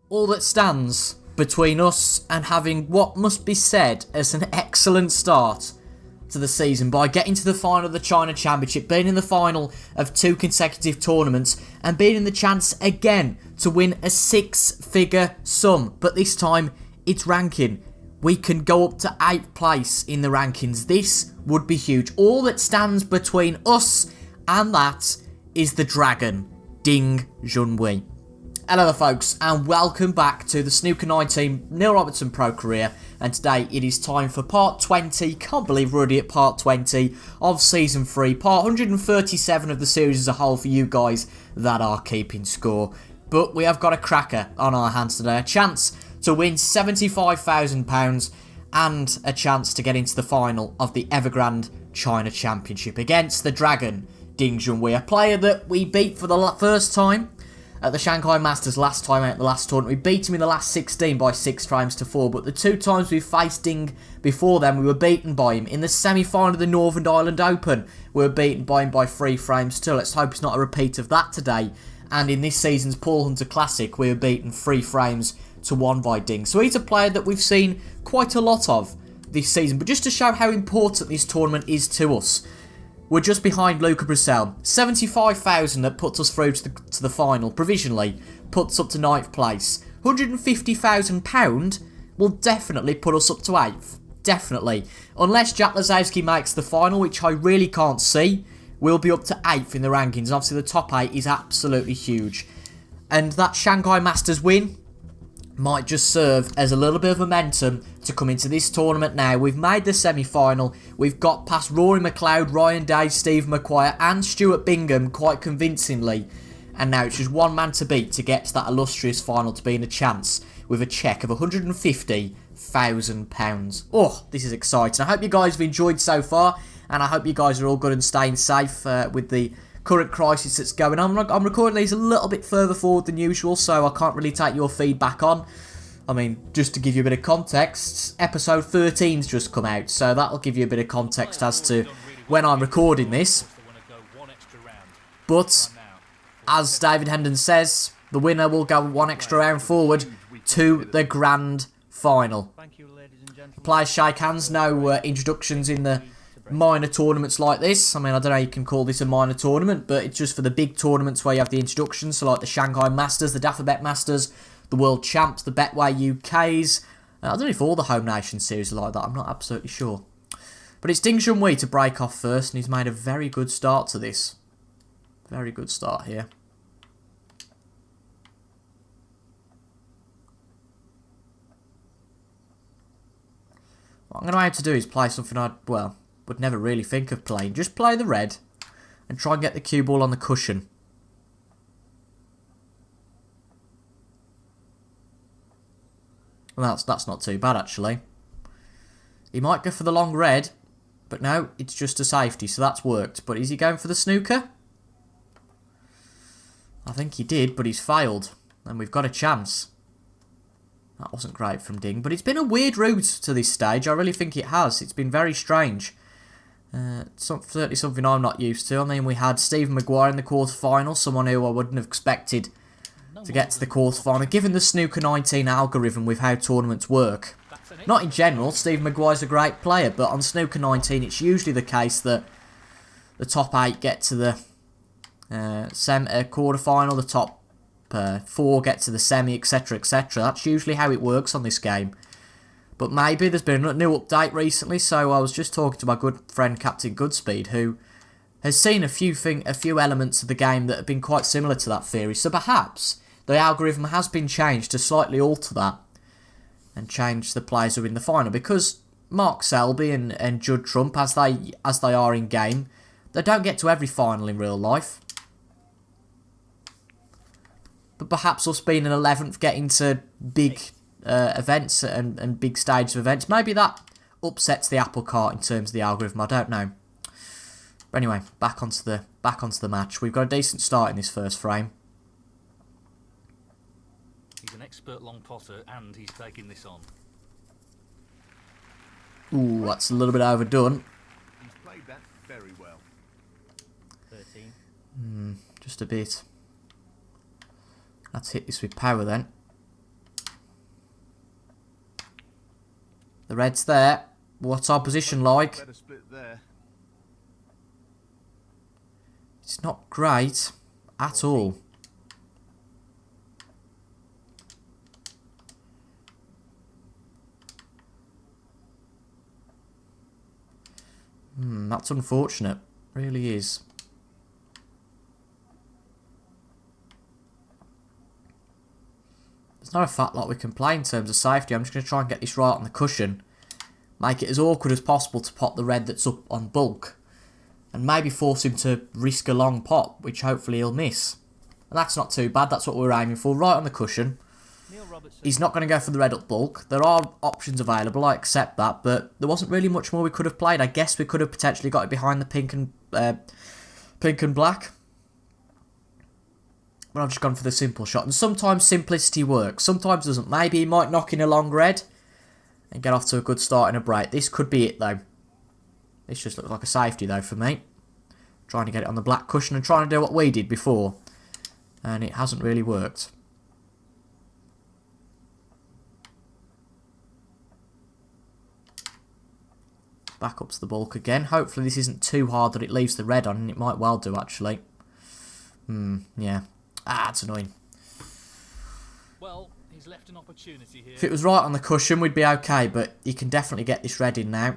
All that stands between us and having what must be said as an excellent start to the season by getting to the final of the China Championship, being in the final of 2 consecutive tournaments and being in the chance again to win a 6-figure sum, but this time it's ranking. We can go up to 8th place in the rankings. This would be huge. All that stands between us and that is the dragon, Ding Junhui. Hello there folks, and welcome back to the Snooker 19 Neil Robertson Pro Career, and today it is time for part 20, can't believe we're already at part 20 of season 3, part 137 of the series as a whole for you guys that are keeping score. But we have got a cracker on our hands today, a chance to win £75,000 and a chance to get into the final of the Evergrande China Championship against the dragon, Ding Junhui, a player that we beat for the first time at the Shanghai Masters last time out, the last tournament. We beat him in the last 16 by 6 frames to 4, but the 2 times we faced Ding before then, we were beaten by him. In the semi-final of the Northern Ireland Open, we were beaten by him by 3 frames too. Let's hope it's not a repeat of that today. And in this season's Paul Hunter Classic, we were beaten 3 frames to 1 by Ding. So he's a player that we've seen quite a lot of this season. But just to show how important this tournament is to us, we're just behind Luca Brissell. 75,000 that puts us through to the final, provisionally, puts up to 9th place. £150,000 will definitely put us up to 8th. Definitely. Unless Jack Lazowski makes the final, which I really can't see, we'll be up to 8th in the rankings. And obviously the top 8 is absolutely huge. And that Shanghai Masters win might just serve as a little bit of momentum to come into this tournament now. We've made the semi-final. We've got past Rory McLeod, Ryan Day, Steve McQuire and Stuart Bingham quite convincingly. And now it's just one man to beat to get to that illustrious final to be in a chance with a cheque of £150,000. Oh, this is exciting. I hope you guys have enjoyed so far. And I hope you guys are all good and staying safe with the current crisis that's going on. I'm recording these a little bit further forward than usual, so I can't really take your feedback on. I mean, just to give you a bit of context, episode 13's just come out, so that'll give you a bit of context as to when I'm recording this. But, as David Hendon says, the winner will go 1 extra round forward to the grand final. The players shake hands, no introductions in the minor tournaments like this. I mean, I don't know how you can call this a minor tournament, but it's just for the big tournaments where you have the introductions, so like the Shanghai Masters, the Dafabet Masters, the World Champs, the Betway UKs. I don't know if all the Home Nation series are like that, I'm not absolutely sure. But it's Ding Junhui to break off first, and he's made a very good start to this. Very good start here. What I'm going to have to do is play something would never really think of playing. Just play the red and try and get the cue ball on the cushion. Well, that's not too bad actually. He might go for the long red, but no, it's just a safety, so that's worked. But is he going for the snooker? I think he did, but he's failed, and we've got a chance. That wasn't great from Ding, but it's been a weird route to this stage. I really think it has. It's been very strange. Certainly something I'm not used to. I mean, we had Steve McGuire in the quarter-final, someone who I wouldn't have expected to get to the quarter-final. Given the Snooker 19 algorithm with how tournaments work, not in general, Steve McGuire's a great player, but on Snooker 19 it's usually the case that the top 8 get to the quarter-final, the top 4 get to the semi, etc, etc. That's usually how it works on this game. But maybe there's been a new update recently, so I was just talking to my good friend Captain Goodspeed, who has seen a few elements of the game that have been quite similar to that theory. So perhaps the algorithm has been changed to slightly alter that and change the players who are in the final. Because Mark Selby and Judd Trump, as they are in game, they don't get to every final in real life. But perhaps us being an 11th, getting to big events and big stages of events, maybe that upsets the apple cart in terms of the algorithm. I don't know. But anyway, back onto the match. We've got a decent start in this first frame. He's an expert long potter, and he's taking this on. Ooh, that's a little bit overdone. He's played that very well. 13. Just a bit. Let's hit this with power then. The red's there. What's our position like? Better split there. It's not great at all. That's unfortunate. Really is. There's not a fat lot we can play in terms of safety. I'm just going to try and get this right on the cushion. Make it as awkward as possible to pot the red that's up on bulk. And maybe force him to risk a long pot, which hopefully he'll miss. And that's not too bad. That's what we're aiming for. Right on the cushion. Robertson. He's not going to go for the red up bulk. There are options available, I accept that, but there wasn't really much more we could have played. I guess we could have potentially got it behind the pink and black. But I've just gone for the simple shot. And sometimes simplicity works, sometimes doesn't. Maybe he might knock in a long red and get off to a good start in a break. This could be it, though. This just looks like a safety, though, for me. Trying to get it on the black cushion and trying to do what we did before. And it hasn't really worked. Back up to the bulk again. Hopefully this isn't too hard that it leaves the red on, and it might well do, actually. Yeah. It's annoying. Well, he's left an opportunity here. If it was right on the cushion, we'd be okay, but you can definitely get this red in now.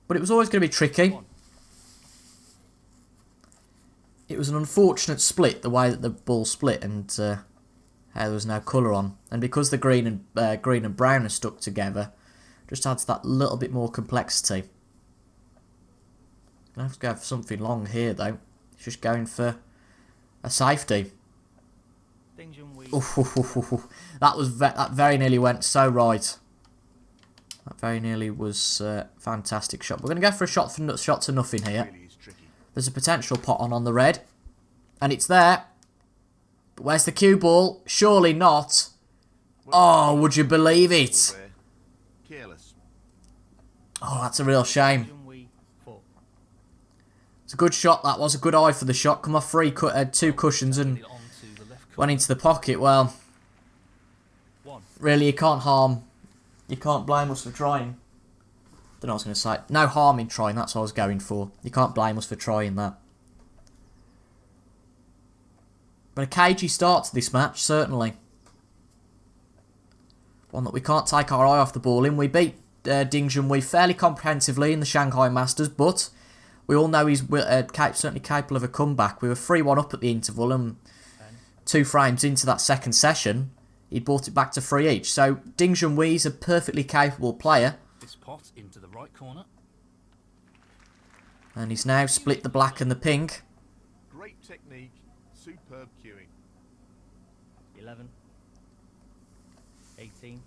But it was always going to be tricky. It was an unfortunate split, the way that the ball split, and how there was no colour on. And because the green and brown are stuck together, just adds that little bit more complexity. I have to go for something long here, though. It's just going for a safety. That very nearly went so right. That very nearly was a fantastic shot. We're going to go for a shot to nothing here. There's a potential pot on the red. And it's there. But where's the cue ball? Surely not. Oh, would you believe it? Oh, that's a real shame. It's a good shot, that was. A good eye for the shot. Come off free, two cushions and went into the pocket. Well, really, you can't harm. You can't blame us for trying. Don't know what I was going to say. No harm in trying, that's what I was going for. You can't blame us for trying that. But a cagey start to this match, certainly. One that we can't take our eye off the ball in. We beat Ding Junhui fairly comprehensively in the Shanghai Masters, but we all know he's certainly capable of a comeback. We were 3-1 up at the interval, and 2 frames into that second session, he brought it back to 3 each. So Ding Junhui is a perfectly capable player. This pot into the right corner. And he's now split the black and the pink. Great technique, superb cueing. 11, 18.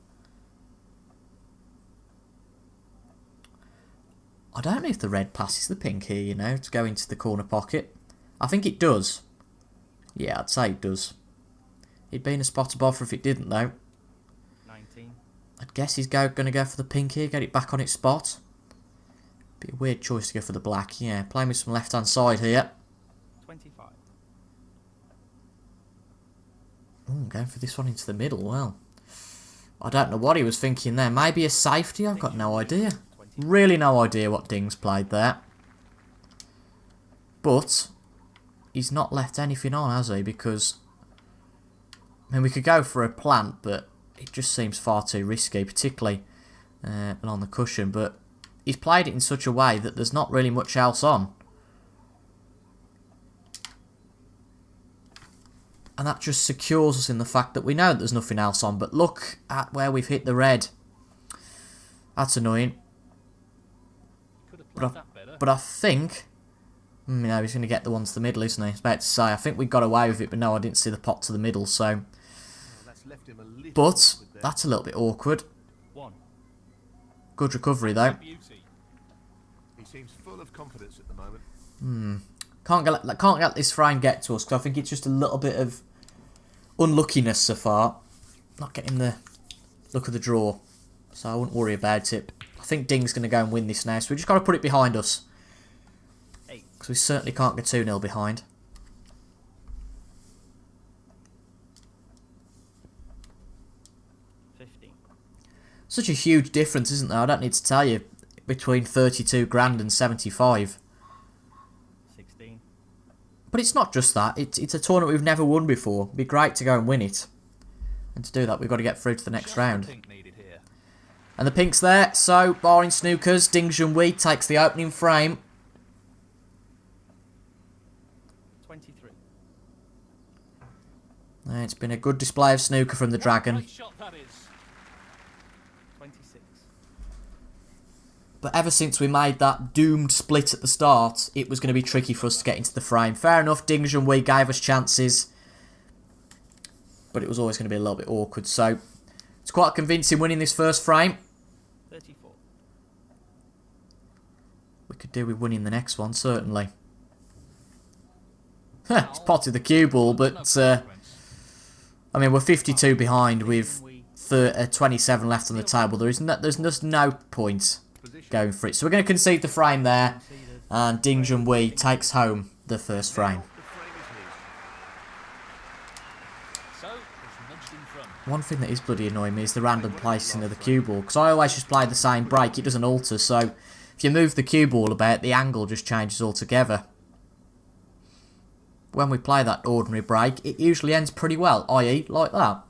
I don't know if the red passes the pink here, you know, to go into the corner pocket. I think it does. Yeah, I'd say it does. He'd be in a spot above if it didn't, though. 19. I'd guess he's going to go for the pink here, get it back on its spot. Be a weird choice to go for the black. Yeah, playing with some left-hand side here. 25. Ooh, going for this one into the middle, well. I don't know what he was thinking there. Maybe a safety? I've got no idea. Really no idea what Ding's played there. But he's not left anything on, has he? Because, I mean, we could go for a plant, but it just seems far too risky, particularly on the cushion. But he's played it in such a way that there's not really much else on. And that just secures us in the fact that we know that there's nothing else on. But look at where we've hit the red. That's annoying. But I think... you know, he's going to get the one to the middle, isn't he? I was about to say, I think we got away with it, but no, I didn't see the pot to the middle, so... But, that's a little bit awkward. Good recovery, though. He seems full of confidence at the moment. Can't let this frame get to us, because I think it's just a little bit of unluckiness so far. Not getting the look of the draw, so I wouldn't worry about it. I think Ding's going to go and win this now, so we just got to put it behind us. Because we certainly can't get 2-0 behind. Such a huge difference, isn't there? I don't need to tell you, between 32 grand and 75. 16. But it's not just that. It's a tournament we've never won before. It'd be great to go and win it. And to do that, we've got to get through to the next round. Pink needed here. And the pink's there, so barring snookers, Ding Junhui takes the opening frame. 23. It's been a good display of snooker from the Dragon. Nice shot that is. 26. But ever since we made that doomed split at the start, it was going to be tricky for us to get into the frame. Fair enough, Ding Junhui gave us chances, but it was always going to be a little bit awkward. So it's quite convincing winning this first frame. 34. We could do with winning the next one, certainly. It's potted the cue ball, but I mean, we're 52 behind with 27 left on the table. There's just no point going for it. So we're going to concede the frame there, and Ding Junhui takes home the first frame. So, it's nudged in front. One thing that is bloody annoying me is the random placing of the cue ball, because I always just play the same break, it doesn't alter, so if you move the cue ball about, the angle just changes altogether. When we play that ordinary break, it usually ends pretty well, i.e. like that.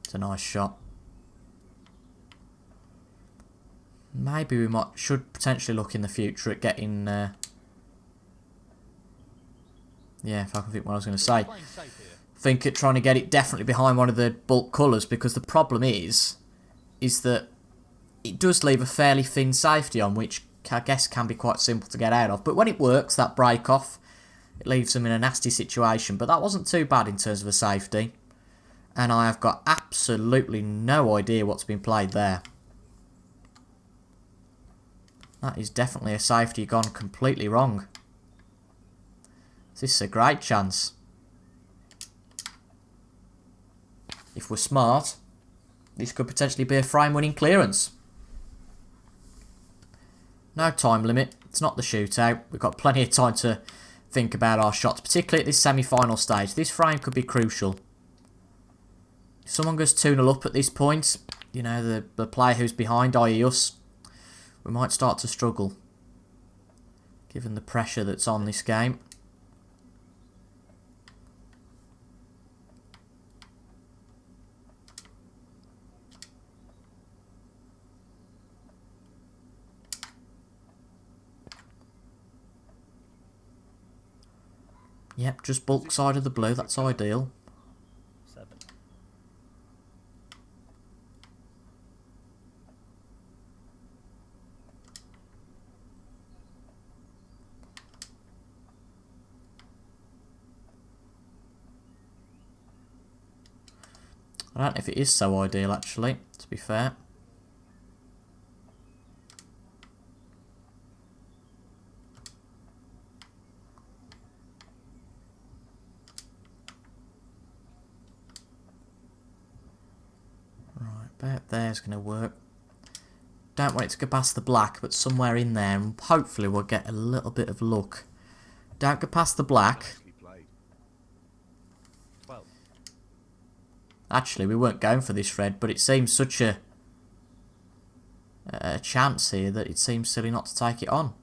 It's a nice shot. Maybe we should potentially look in the future at getting... yeah, if I can think what I was going to say. Playing safe here. Think at trying to get it definitely behind one of the bulk colours, because the problem is that it does leave a fairly thin safety on, which I guess can be quite simple to get out of. But when it works, that break off, it leaves them in a nasty situation. But that wasn't too bad in terms of a safety. And I have got absolutely no idea what's been played there. That is definitely a safety gone completely wrong. This is a great chance. If we're smart, this could potentially be a frame-winning clearance. No time limit. It's not the shootout. We've got plenty of time to think about our shots, particularly at this semi-final stage. This frame could be crucial. If someone goes 2-0 up at this point, you know, the player who's behind, i.e. us, we might start to struggle, given the pressure that's on this game. Yep, just bulk side of the blue, that's ideal. 7. I don't know if it is so ideal, actually, to be fair. Right, about there's going to work. Don't want it to go past the black, but somewhere in there, and hopefully we'll get a little bit of luck. Don't go past the black. Nicely played. 12. Actually, we weren't going for this red, but it seems such a chance here that it seems silly not to take it on.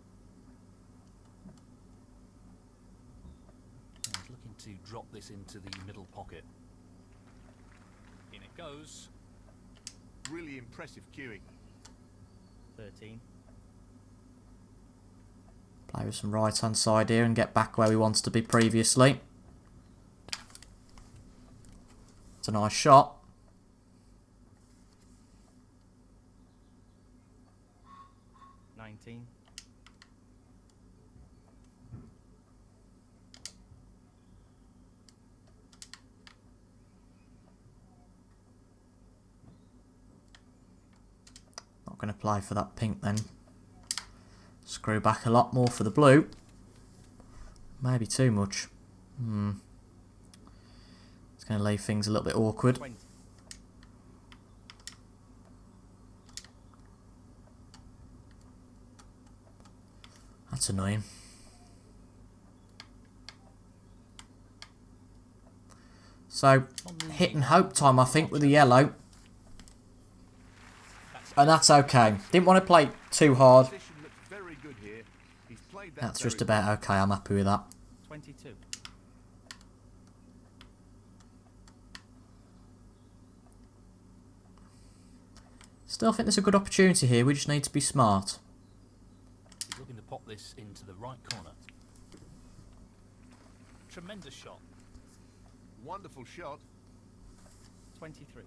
He's looking to drop this into the middle pocket. In it goes. Really impressive cueing. 13. Play with some right hand side here and get back where we wanted to be previously. It's a nice shot. Nineteen. Not going to play for that pink then. Screw back a lot more for the blue. Maybe too much. It's going to leave things a little bit awkward. 20. That's annoying. So, hit and hope time, I think, with the yellow. And that's okay. Didn't want to play too hard. Position looks very good here. He's played that That's very just about okay. I'm happy with that. 22. Still think there's a good opportunity here. We just need to be smart. He's looking to pop this into the right corner. Tremendous shot. wonderful shot. 23.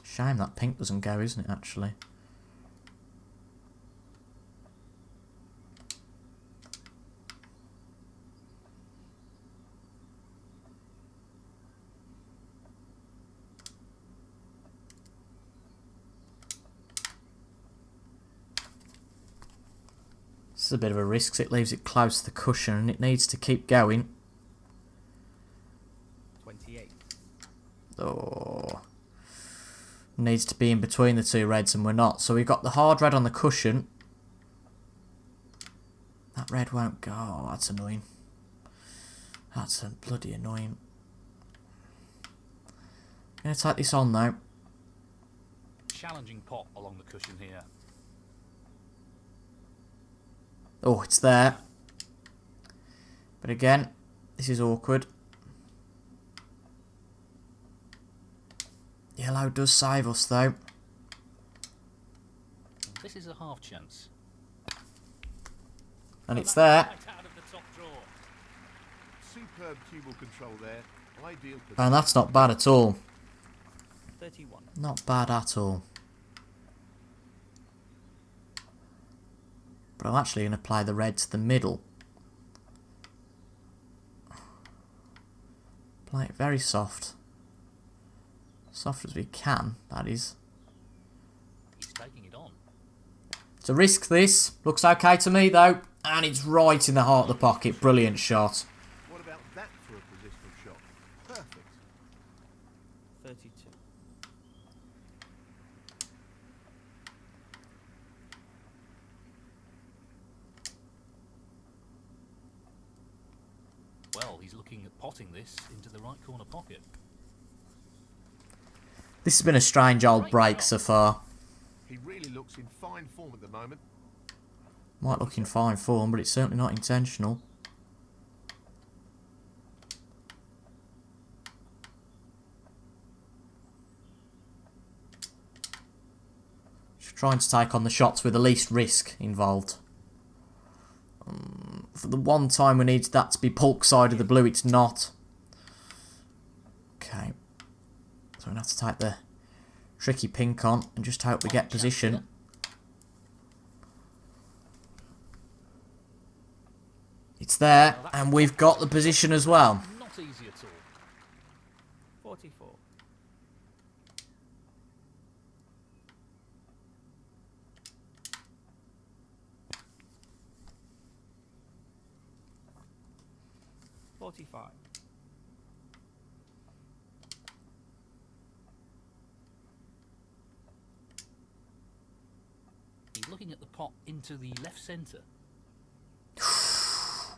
Shame that pink doesn't go, isn't it, actually? This is a bit of a risk, 'cause it leaves it close to the cushion and it needs to keep going. 28. Oh. Needs to be in between the two reds and we're not. So we've got the hard red on the cushion. That red won't go. Oh, that's annoying. That's bloody annoying. I'm going to take this on though. Challenging pot along the cushion here. Oh, it's there. But again, this is awkward. Yellow does save us though. This is a half chance. And it's there. Right out of the top drawer. Superb cue control there. Ideal position. And that's not bad at all. 31. Not bad at all. But I'm actually going to play the red to the middle. Play it very soft. Soft as we can, that is. He's taking it on. It's a risk, this. Looks okay to me, though. And it's right in the heart of the pocket. Brilliant shot. What about that for a positional shot? Perfect. 32. Well, he's looking at potting this into the right corner pocket. This has been a strange old break so far. He really looks in fine form at the moment. Might look in fine form, but it's certainly not intentional. Just trying to take on the shots with the least risk involved. For the one time we need that to be pulk side of the blue, it's not. Okay. So we're going to have to take the tricky pink on and just hope we get position. It's there, and we've got the position as well. Not easy at all. 44. $45. He's looking at the pot into the left centre.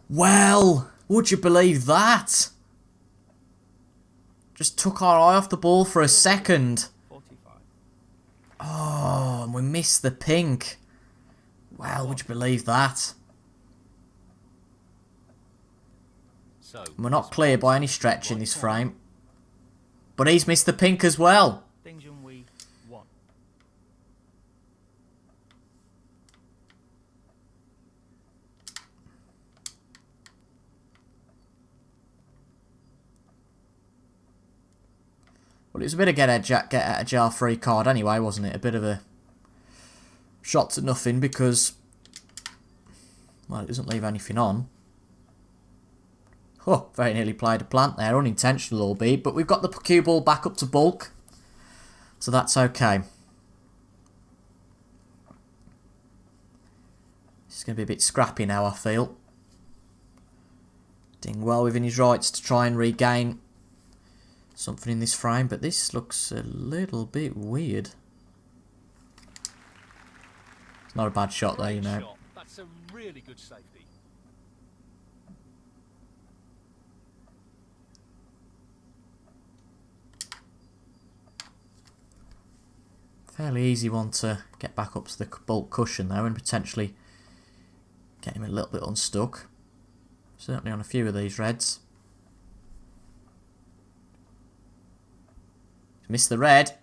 Well, would you believe that? Just took our eye off the ball for a second. 45. Oh, and we missed the pink. Well, would you believe that? So We're not clear by any stretch in this frame. But he's missed the pink as well. Ding we 1. Well, it was a bit of get out of jar free card anyway, wasn't it? A bit of a shot to nothing because, well, it doesn't leave anything on. Oh, very nearly played a plant there, unintentional albeit, but we've got the cue ball back up to bulk, so that's okay. This is going to be a bit scrappy now, I feel. Ding well within his rights to try and regain something in this frame, but this looks a little bit weird. It's not a bad shot there, you know. Shot. That's a really good safety. Fairly easy one to get back up to the bulk cushion though, and potentially get him a little bit unstuck. Certainly on a few of these reds. Missed the red.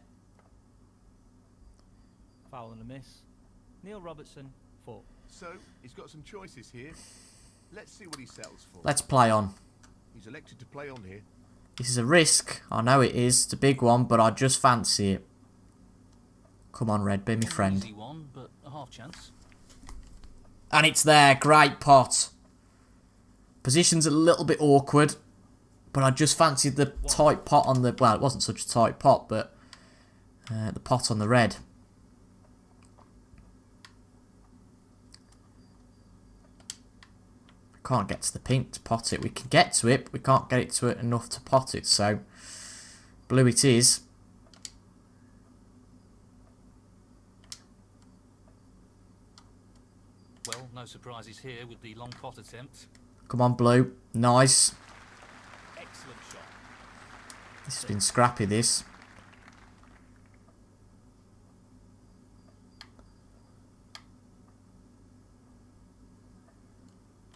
Foul and a miss. Neil Robertson, 4. So, he's got some choices here. Let's see what he settles for. Let's play on. He's elected to play on here. This is a risk. I know it is. It's a big one, but I just fancy it. Come on, red, be my friend. Easy one, but a half chance. And it's there. Great pot. Position's a little bit awkward, but I just fancied the tight pot on the... Well, it wasn't such a tight pot, but the pot on the red. We can't get to the pink to pot it. We can get to it, but we can't get it to it enough to pot it. So, blue it is. Well, no surprises here with the long pot attempt. Come on, blue. Nice. Excellent shot. This has been scrappy, this.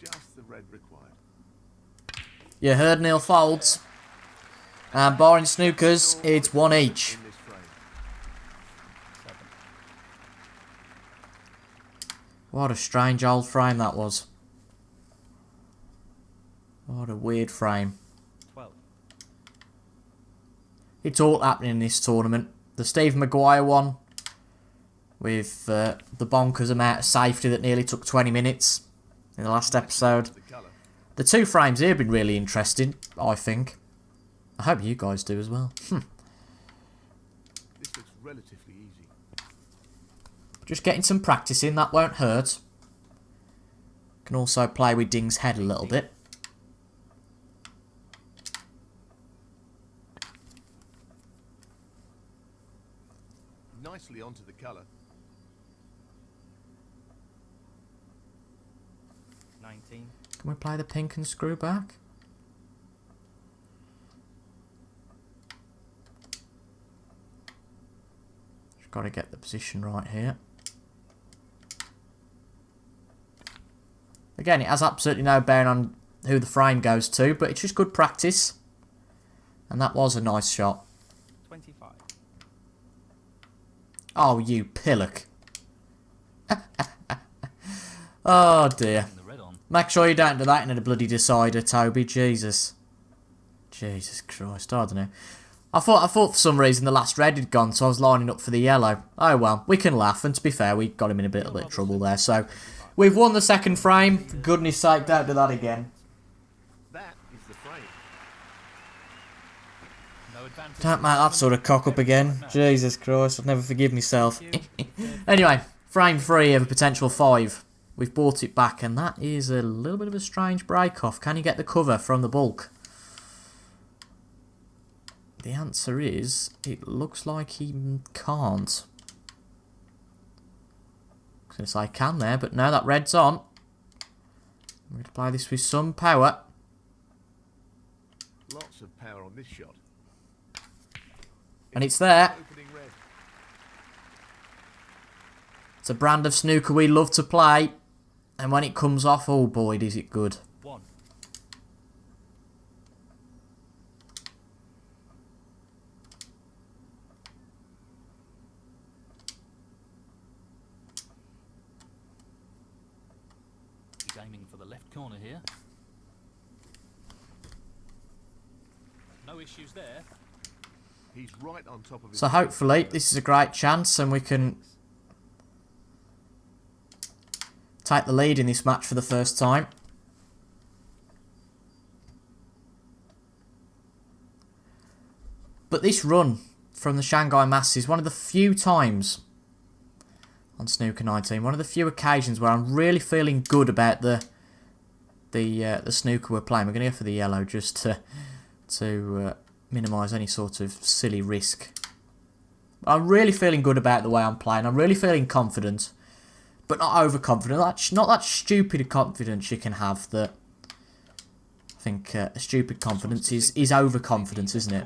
Just the red required. You heard Neil folds. And barring snookers, it's one each. In this frame. 7. What a strange old frame that was. What a weird frame. 12. It's all happening in this tournament. The Steve Maguire one, with the bonkers amount of safety that nearly took 20 minutes in the last episode. The colour. The two frames here have been really interesting, I think. I hope you guys do as well. This looks relatively easy. Just getting some practice in, that won't hurt. Can also play with Ding's head a little bit. Nicely onto the colour. 19. Can we play the pink and screw back? Just got to get the position right here. Again, it has absolutely no bearing on who the frame goes to, but it's just good practice. And that was a nice shot. 25. Oh, you pillock. Oh, dear. The red on. Make sure you don't do that in a bloody decider, Toby. Jesus. Jesus Christ, I don't know. I thought for some reason the last red had gone, so I was lining up for the yellow. Oh well, we can laugh, and to be fair, we got him in a little bit of trouble there. So, we've won the second frame. For goodness sake, don't do that again. That is the frame. No advantage. Don't make that sort of cock up again. Jesus Christ, I'll never forgive myself. Anyway, frame 3 of a potential 5. We've brought it back, and that is a little bit of a strange break-off. Can you get the cover from the bulk? The answer is, it looks like he can't. I was going to say can there, but no, that red's on. I'm going to play this with some power. Lots of power on this shot. And it's there. Opening red. It's a brand of snooker we love to play. And when it comes off, oh boy, is it good. 1. He's aiming for the left corner here. No issues there. He's right on top of his... So hopefully this is a great chance and we can take the lead in this match for the first time. But this run from the Shanghai Masters is one of the few times on Snooker 19, one of the few occasions where I'm really feeling good about the snooker we're playing. We're going to go for the yellow just to minimise any sort of silly risk. I'm really feeling good about the way I'm playing. I'm really feeling confident, but not overconfident. Not that stupid confidence you can have. That I think a stupid confidence is overconfidence, isn't it?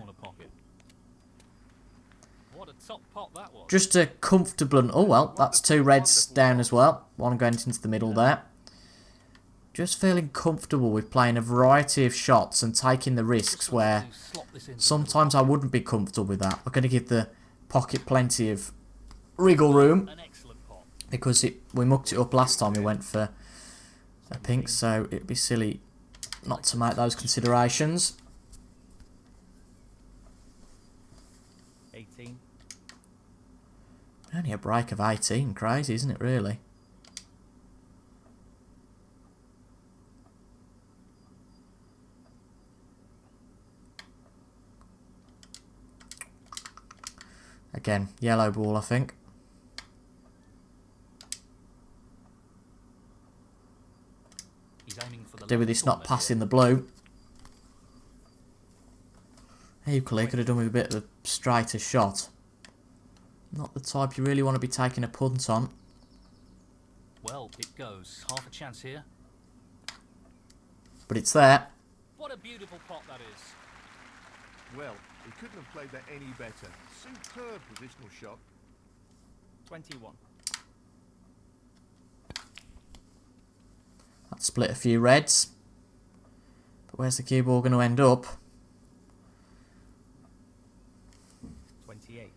What a top pot that was. Just a comfortable... Oh, well, that's 2 reds down as well. One going into the middle there. Just feeling comfortable with playing a variety of shots and taking the risks where sometimes I wouldn't be comfortable with that. We're going to give the pocket plenty of wriggle room An excellent pot. because we mucked it up last time we went for a pink, so it'd be silly not to make those considerations. 18. Only a break of 18, crazy, isn't it, really? Again, yellow ball, I think. He's aiming for the Do with left this not corner passing here. the blue. Equally, could have done with a bit of a straighter shot. Not the type you really want to be taking a punt on. Well, it goes. Half a chance here. But it's there. What a beautiful pot that is. Well, he couldn't have played that any better. Superb positional shot. 21. That split a few reds. But where's the cue ball going to end up? 28.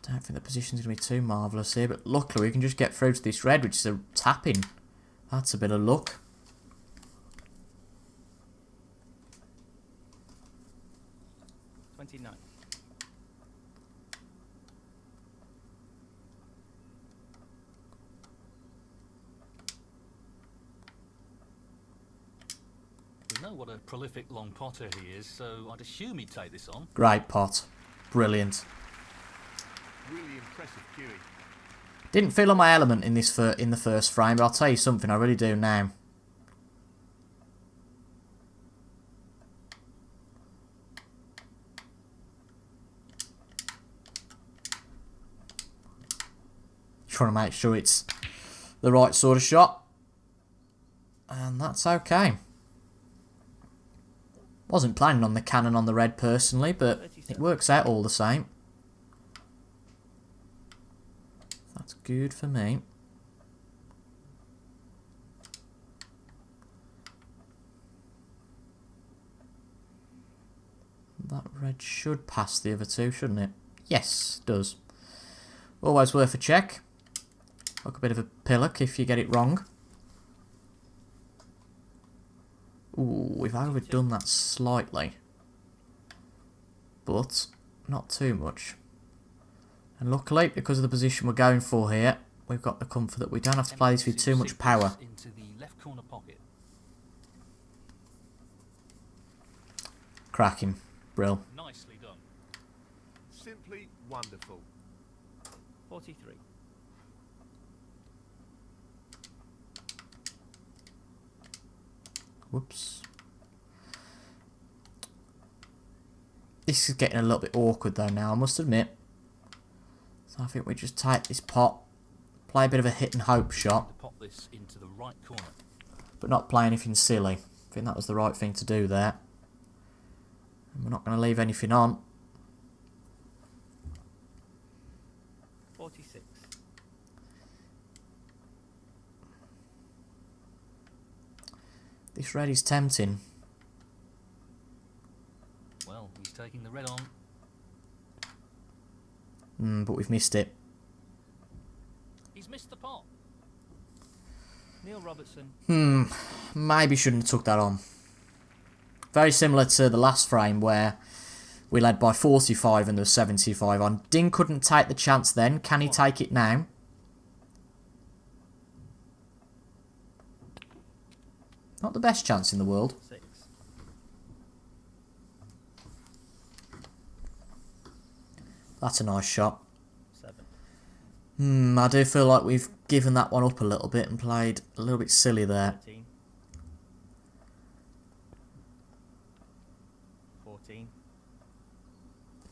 Don't think the position's going to be too marvellous here, but luckily we can just get through to this red, which is a tapping. That's a bit of luck. $29. We know what a prolific long potter he is, so I'd assume he'd take this on. Great pot. Brilliant. Really impressive cueing. Didn't feel on my element in this in the first frame, but I'll tell you something, I really do now. Trying to make sure it's the right sort of shot. And that's okay. Wasn't planning on the cannon on the red personally, but it works out all the same. That's good for me. That red should pass the other two, shouldn't it? Yes, it does. Always worth a check. Like a bit of a pillock if you get it wrong. Ooh, we've overdone that slightly. But not too much. And luckily, because of the position we're going for here, we've got the comfort that we don't have to play this with too much power. Into the left corner pocket. Cracking. Brill. Nicely done. Simply wonderful. 43. Whoops. This is getting a little bit awkward though now, I must admit. So I think we just take this pot, play a bit of a hit and hope shot, To pop this into the right corner. but not play anything silly. I think that was the right thing to do there. And we're not going to leave anything on. 46. This red is tempting. Well, he's taking the red on. But we've missed it. He's missed the pot. Neil Robertson. Maybe shouldn't have took that on. Very similar to the last frame where we led by 45 and there was 75 on. Ding couldn't take the chance then. Can he take it now? Not the best chance in the world. 6. That's a nice shot. 7. I do feel like we've given that one up a little bit and played a little bit silly there. 13. 14.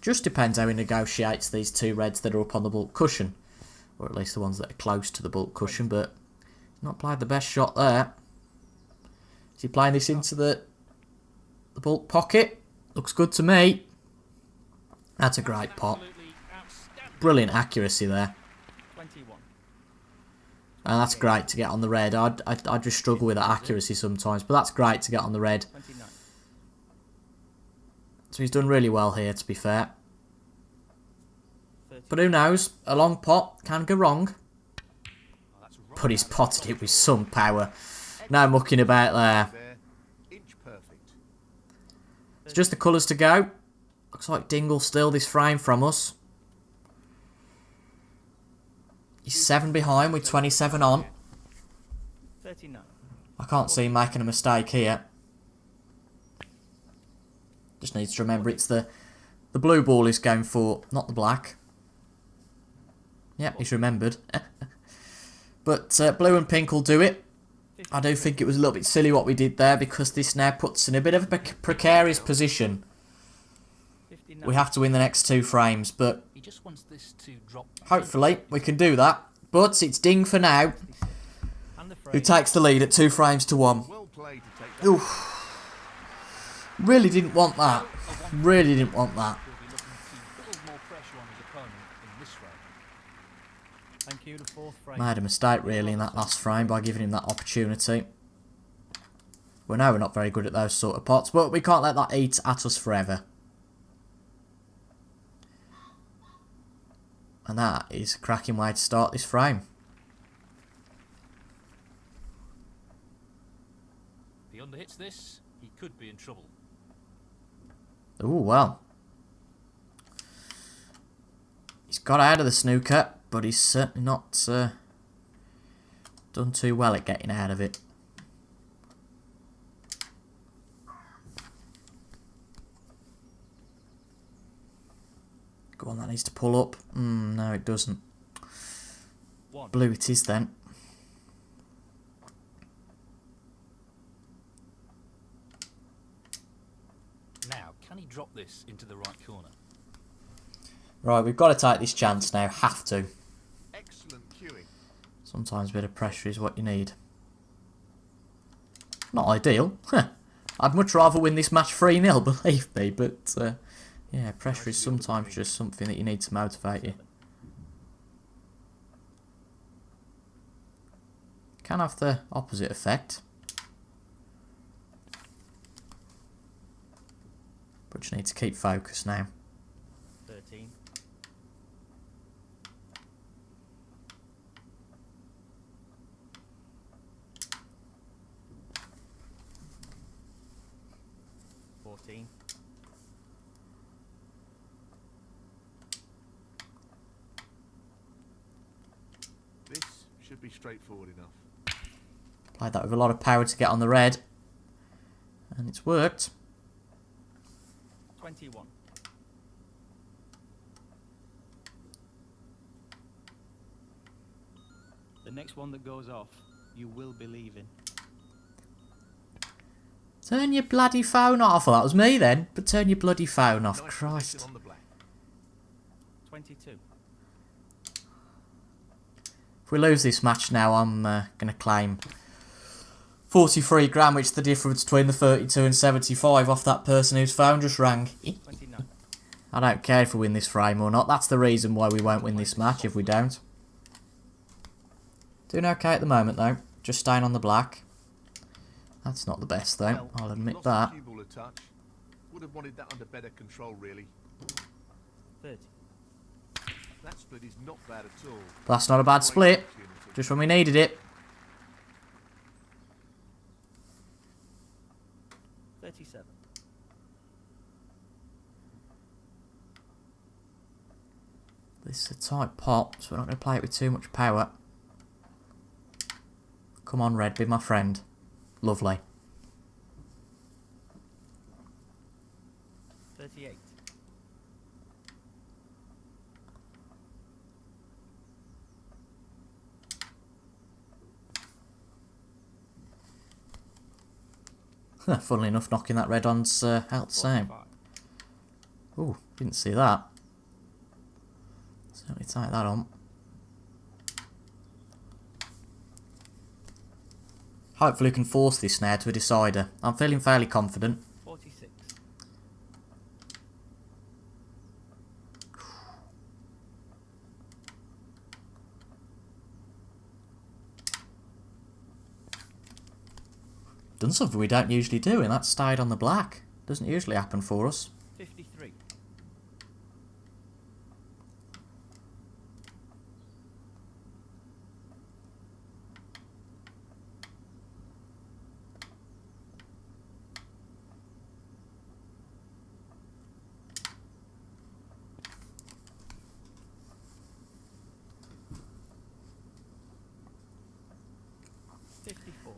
Just depends how he negotiates these two reds that are up on the bulk cushion. Or at least the ones that are close to the bulk cushion, but not played the best shot there. Is he playing this into the bulk pocket? Looks good to me. That's a great pot. Absolutely outstanding. brilliant accuracy there. 21. And that's great to get on the red. I'd just struggle with that accuracy sometimes, but that's great to get on the red. 29. So he's done really well here, to be fair. 30. But who knows? A long pot can go wrong. Oh, that's right But he's out of potted it with control. some power. No mucking about there. There. Inch perfect. It's just the colours to go. Looks like Dingle still this frame from us. He's 7 behind with 27 on. 39. I can't see him making a mistake here. Just needs to remember it's the blue ball he's going for, not the black. Yep, he's remembered. But blue and pink will do it. I do think it was a little bit silly what we did there, because this now puts us in a bit of a precarious position. 59. We have to win the next 2 frames, but He just wants this to drop. hopefully we can do that. But it's Ding for now, And the frame. who takes the lead at 2 frames to 1. Well played to take that. Oof. Really didn't want that. Really didn't want that. He'll be looking to build more pressure on his opponent in this frame. Thank you, the fourth frame. Made a mistake really in that last frame by giving him that opportunity. We know we're not very good at those sort of pots, but we can't let that eat at us forever. And that is a cracking way to start this frame. If he underhits this, he could be in trouble. Ooh, well. He's got out of the snooker, but he's certainly not done too well at getting out of it. Go on, that needs to pull up. No, it doesn't. 1. Blue it is then. Now, can he drop this into the right corner? Right, we've got to take this chance now. Have to. Excellent cueing. Sometimes a bit of pressure is what you need. Not ideal. I'd much rather win this match 3-0, believe me. But, yeah, pressure is sometimes just something that you need to motivate you. Can have the opposite effect. But you need to keep focused now. 13. $14. This should be straightforward enough. Played that with a lot of power to get on the red. And it's worked. 21. The next one that goes off, you will believe in. Turn your bloody phone off. Well, that was me then. But turn your bloody phone off. Nice Christ. position on the black. 22. If we lose this match now, I'm going to claim 43 grand, which is the difference between the 32 and 75 off that person whose phone just rang. 29. I don't care if we win this frame or not. That's the reason why we won't win this match if we don't. Doing okay at the moment though. Just staying on the black. That's not the best though, I'll admit Lost that. the cue ball a touch. Would have wanted that under better control, really. 30. That split is not bad at all. That's not a bad split. Opportunity. Just when we needed it. 37. This is a tight pot, so we're not going to play it with too much power. Come on, red, be my friend. Lovely. 38. Funnily enough, knocking that red on's helped the same. 45. Ooh, didn't see that. Certainly take that on. Hopefully we can force this now to a decider. I'm feeling fairly confident. 46. done something we don't usually do, and that's stayed on the black. Doesn't usually happen for us. 53.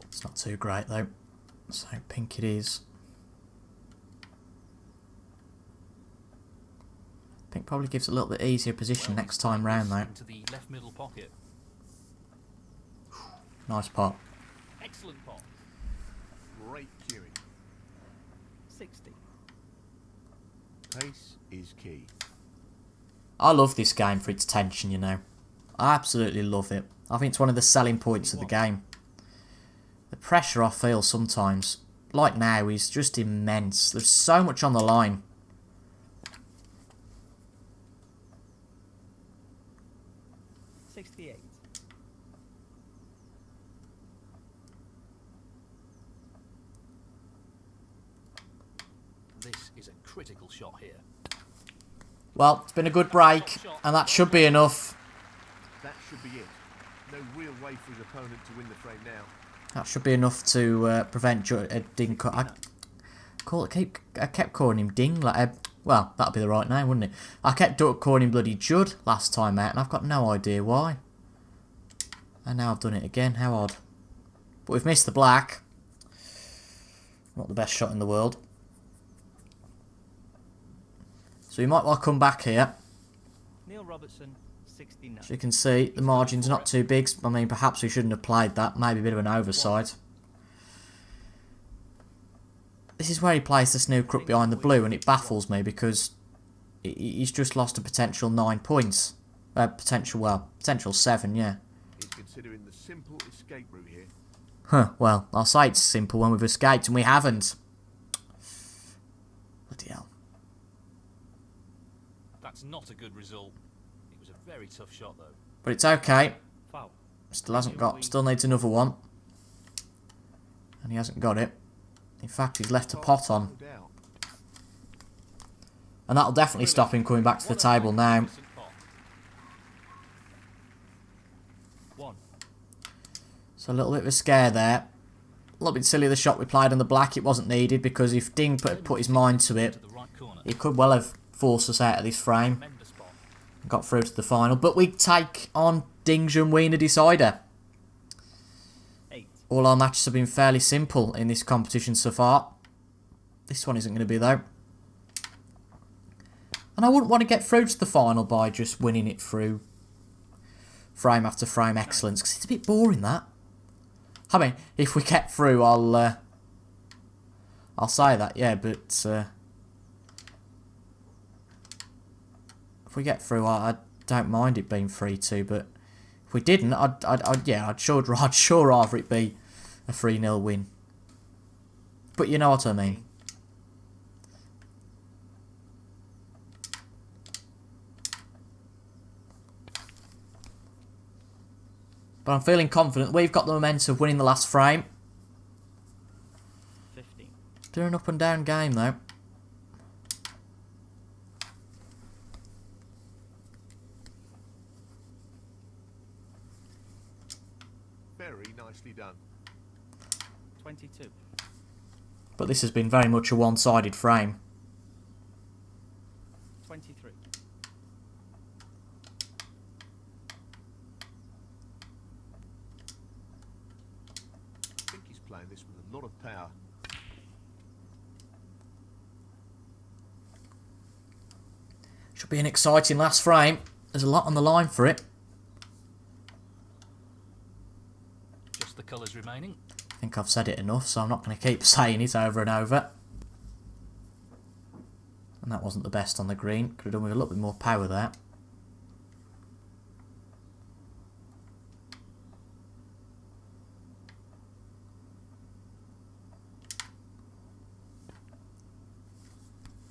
It's not too great though. So pink it is. Pink probably gives a little bit easier position next time round though. Into the left middle pocket. Nice pot. Excellent pot. Great cueing. 60. Pace is key. I love this game for its tension, you know. I absolutely love it. I think it's one of the selling points of the game. The pressure I feel sometimes, like now, is just immense. There's so much on the line. $68. This is a critical shot here. Well, it's been a good break, and that should be enough. That should be it. No real way for his opponent to win the frame now. That should be enough to prevent Ding. I kept calling him Ding. Like, well, that'd be the right name, wouldn't it? I kept calling him bloody Judd last time out, and I've got no idea why. And now I've done it again. How odd. But we've missed the black. Not the best shot in the world. So you might well come back here. Neil Robertson, 69. As you can see, the margin's not too big. I mean, perhaps we shouldn't have played that. Maybe a bit of an oversight. This is where he plays the snooker up behind the blue, and it baffles me because he's just lost a potential 9 points. Potential 7, yeah. He's considering the simple escape route here. Huh, well, I'll say it's simple when we've escaped, and we haven't. Bloody hell. That's not a good result. It was a very tough shot, though. But it's okay. Foul. Still needs another one. And he hasn't got it. In fact, he's left a pot on. No doubt. And that'll definitely stop him coming back to the table now. Magnificent pot. 1. So a little bit of a scare there. A little bit silly the shot we played on the black. It wasn't needed because if Ding put his mind to it, To the right corner. he could well have forced us out of this frame. Tremendous pot. And got through to the final. But we take on Ding's and Wiener Decider. 8. All our matches have been fairly simple in this competition so far. This one isn't going to be though. And I wouldn't want to get through to the final by just winning it through frame after frame excellence, because it's a bit boring, that. I mean, if we get through, I'll say that, yeah, but if we get through, I don't mind it being 3-2, but if we didn't, I'd sure rather it be a 3-0 win. But you know what I mean. But I'm feeling confident. We've got the momentum of winning the last frame. 15. Doing an up and down game though. Very nicely done. 22. But this has been very much a one-sided frame. 23. I think he's playing this with a lot of power. Should be an exciting last frame. There's a lot on the line for it. Just the colours remaining. I think I've said it enough, so I'm not going to keep saying it over and over. And that wasn't the best on the green. Could have done with a little bit more power there.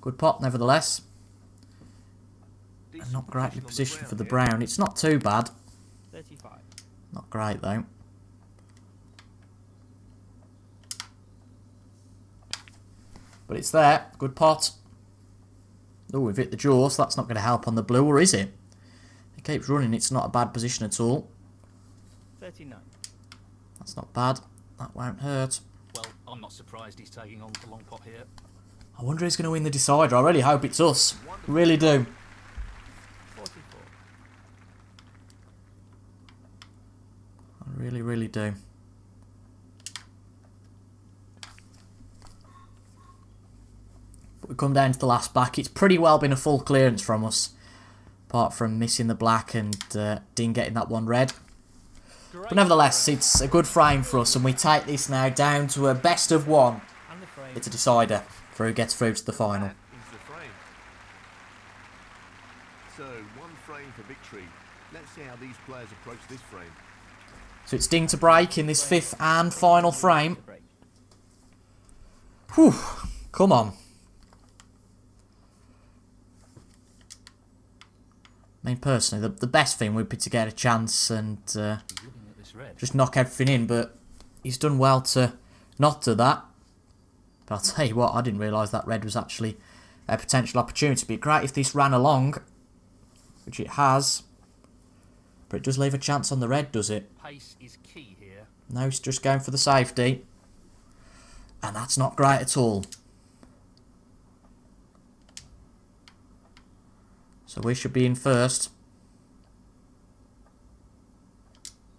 Good pot, nevertheless. And not greatly positioned for the brown. It's not too bad. 35. Not great, though. But it's there. Good pot. Oh, we've hit the jaw, so that's not going to help on the blue, or is it? It keeps running. It's not a bad position at all. 39. That's not bad. That won't hurt. Well, I'm not surprised he's taking on the long pot here. I wonder who's going to win the decider. I really hope it's us. Really do. 44. I really, really do. But we come down to the last black. It's pretty well been a full clearance from us. Apart from missing the black and Dean getting that one red. But nevertheless, it's a good frame for us. And we take this now down to a best of one. And the frame. It's a decider for who gets through to the final. That is the frame. So, one frame for victory. Let's see how these players approach this frame. So it's Ding to break in this fifth and final frame. Break. Whew. Come on. I mean, personally, the best thing would be to get a chance and He's looking at this red. just knock everything in, but he's done well to not do that. But I'll tell you what, I didn't realise that red was actually a potential opportunity. It'd be great if this ran along, which it has. But it does leave a chance on the red, does it? Pace is key here. No, he's just going for the safety. And that's not great at all. So we should be in first.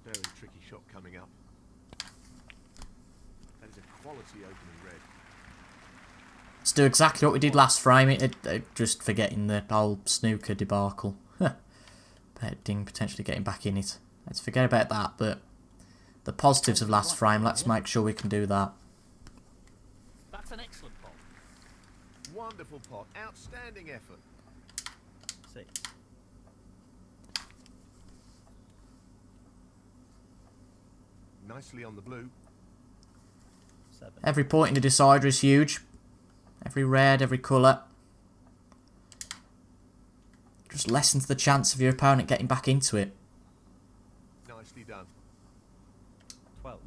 Very tricky shot coming up. That is a quality opening red. Let's do exactly what we did last frame. Just forgetting the whole snooker debacle. Bet Ding potentially getting back in it. Let's forget about that, but the positives of last frame, let's make sure we can do that. That's an excellent pot. Wonderful pot. Outstanding effort. 6. Nicely on the blue. 7. Every point in the decider is huge. Every red, every colour. Just lessens the chance of your opponent getting back into it. Nicely done. 12.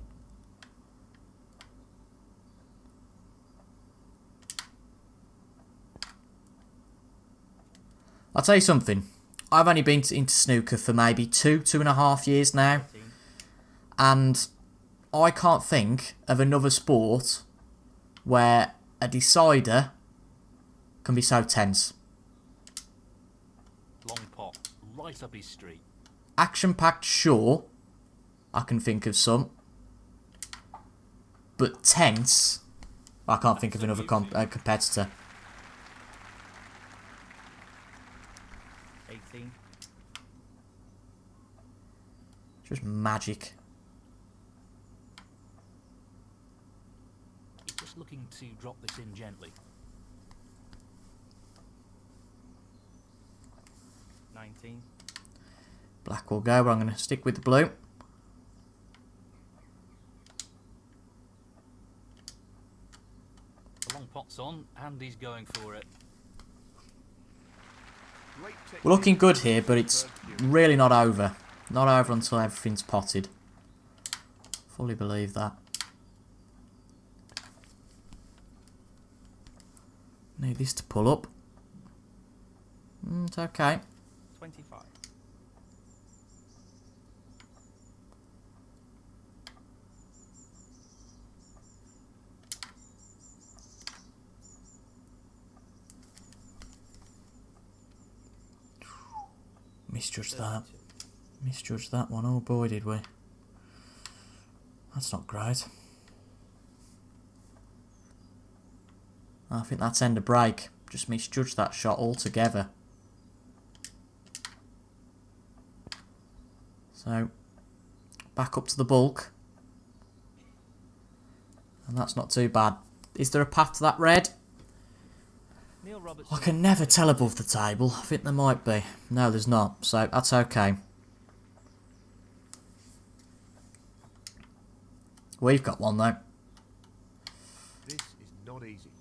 I'll tell you something. I've only been into snooker for maybe 2.5 years now. 13. And I can't think of another sport where a decider can be so tense. Long pot. Right up his street. Action-packed, sure. I can think of some. But tense, I can't think of another competitor. 18. Just magic. He's just looking to drop this in gently. 19. Black will go, but I'm going to stick with the blue. The long pot's on, and he's going for it. Great technique. We're looking good here, but it's really not over. Not over until everything's potted. Fully believe that. Need this to pull up. It's okay. 25. Misjudged that. Misjudged that one. Oh boy, did we. That's not great. I think that's end of break. Just misjudged that shot altogether. So, back up to the bulk. And that's not too bad. Is there a path to that red? Neil Robertson. I can never tell above the table. I think there might be. No, there's not. So, that's okay. We've got one, though. This is not easy.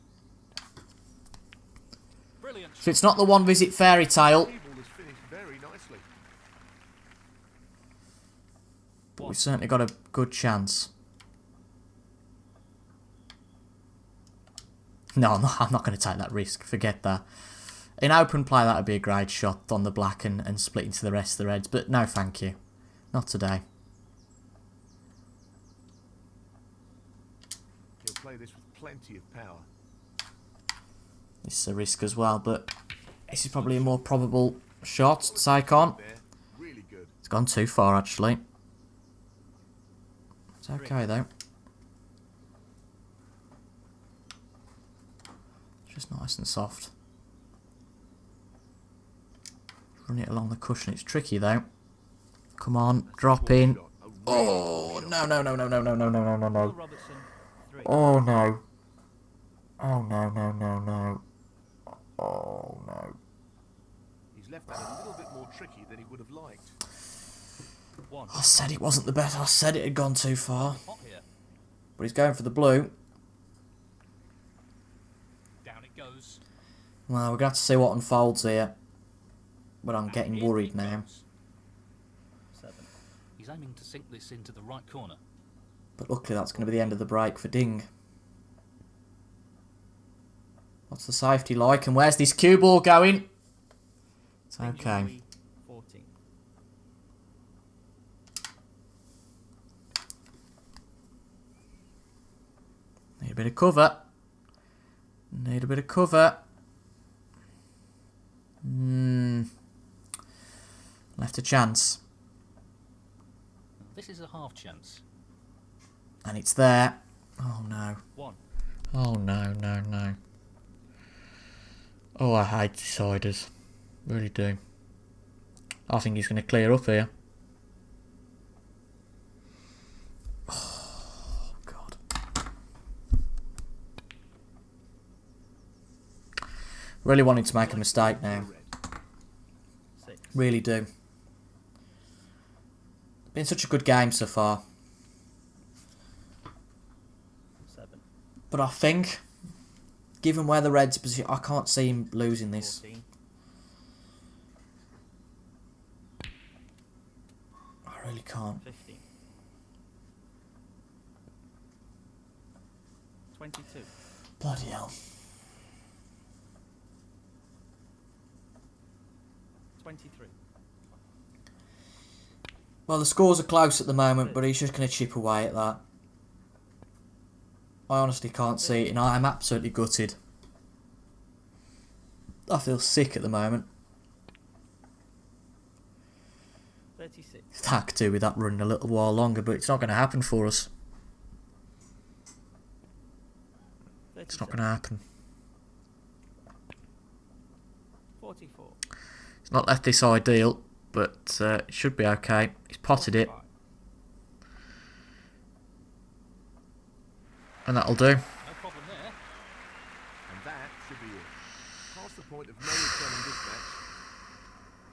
Brilliant. So, it's not the one visit fairy tale, Table has finished very nicely. but we've certainly got a good chance. No, I'm not going to take that risk. Forget that. In open play, that would be a great shot on the black and split into the rest of the reds. But no, thank you. Not today. He'll play this with plenty of power. This is a risk as well, but this is probably a more probable shot to take on. Really good. It's gone too far, actually. It's okay, though. Just nice and soft. Run it along the cushion. It's tricky, though. Come on, drop in. Oh, no. Neil Robertson, 3. Oh, no. Oh, no. Oh, no. He's left that a little bit more tricky than he would have liked. 1. I said it wasn't the best. I said it had gone too far. Hot here. But he's going for the blue. Down it goes. Well, we're going to have to see what unfolds here. But I'm And getting in worried it now. goes. 7. He's aiming to sink this into the right corner. But luckily that's going to be the end of the break for Ding. What's the safety like? And where's this cue ball going? It's okay. 14. Need a bit of cover. Need a bit of cover. Left a chance. This is a half chance. And it's there. Oh no. 1. Oh no. Oh, I hate deciders. Really do. I think he's going to clear up here. Oh, God. Really wanting to make a mistake now. 6. Really do. Been such a good game so far. 7. But I think, given where the Reds' position, I can't see him losing this. 14. I really can't. 15. 22. Bloody hell. 23. Well, the scores are close at the moment, but he's just going to chip away at that. I honestly can't see it, and I'm absolutely gutted. I feel sick at the moment. 36. I could do with that running a little while longer, but it's not going to happen for us. It's not going to happen. 44. It's not left this ideal, but it should be okay. He's potted it, 45. and that'll do. No problem there. And that should be it. Past the point of no returning this match.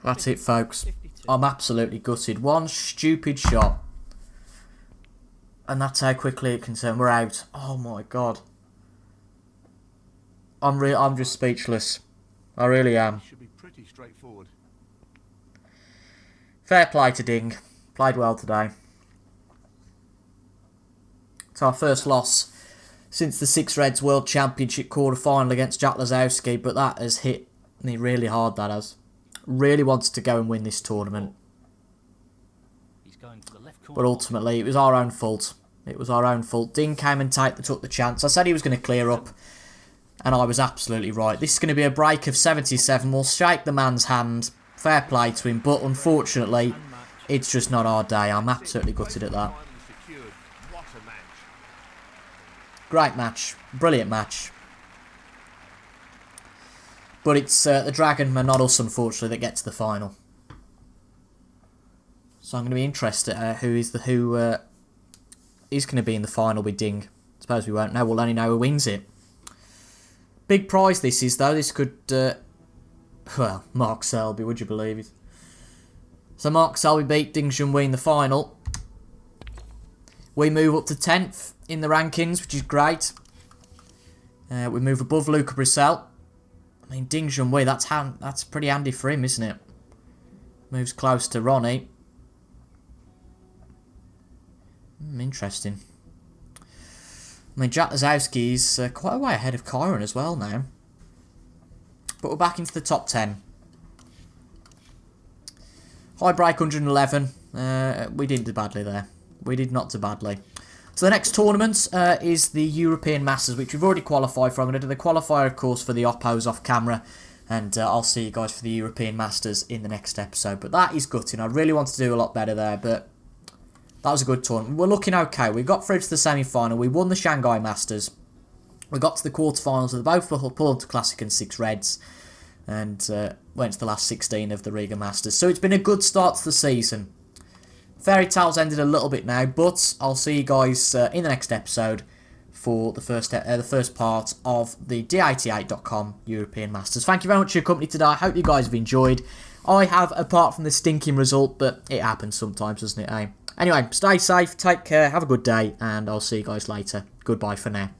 That's it, folks. 52. I'm absolutely gutted. One stupid shot, and that's how quickly it can turn. We're out. Oh my God. I'm just speechless. I really am. Should be pretty straightforward. Fair play to Ding. Played well today. It's our first loss since the Six Reds World Championship quarter-final against Jack Lazowski, but that has hit me really hard, that has. Really wanted to go and win this tournament, He's going for the left corner. but ultimately it was our own fault. It was our own fault. Ding came and took the chance. I said he was going to clear up, and I was absolutely right. This is going to be a break of 77. We'll shake the man's hand. Fair play to him, but unfortunately, it's just not our day. I'm absolutely gutted at that. Time secured. What a match. Great match. Brilliant match. But it's the Dragon and not us, unfortunately, that get to the final. So I'm going to be interested who is going to be in the final with Ding. Suppose we won't know. We'll only know who wins it. Big prize this is, though. This could... well, Mark Selby, would you believe it? So Mark Selby beat Ding Junhui in the final. We move up to 10th in the rankings, which is great. We move above Luca Brissell. I mean, Ding Junhui, that's pretty handy for him, isn't it? Moves close to Ronnie. Interesting. I mean, Jack Lazowski's quite a way ahead of Kyron as well now. But we're back into the top 10. High break 111. We didn't do badly there. We did not do badly. So the next tournament is the European Masters, which we've already qualified for. I'm going to do the qualifier, of course, for the Oppos off camera. And I'll see you guys for the European Masters in the next episode. But that is gutting. I really wanted to do a lot better there, but that was a good tournament. We're looking okay. We got through to the semi-final. We won the Shanghai Masters. We got to the quarterfinals with both Pulled Classic and 6 Reds. And went to the last 16 of the Riga Masters. So it's been a good start to the season. Fairy Tale's ended a little bit now, but I'll see you guys in the next episode for the first part of the D88.com European Masters. Thank you very much for your company today. I hope you guys have enjoyed. I have, apart from the stinking result, but it happens sometimes, doesn't it, eh? Anyway, stay safe, take care, have a good day, and I'll see you guys later. Goodbye for now.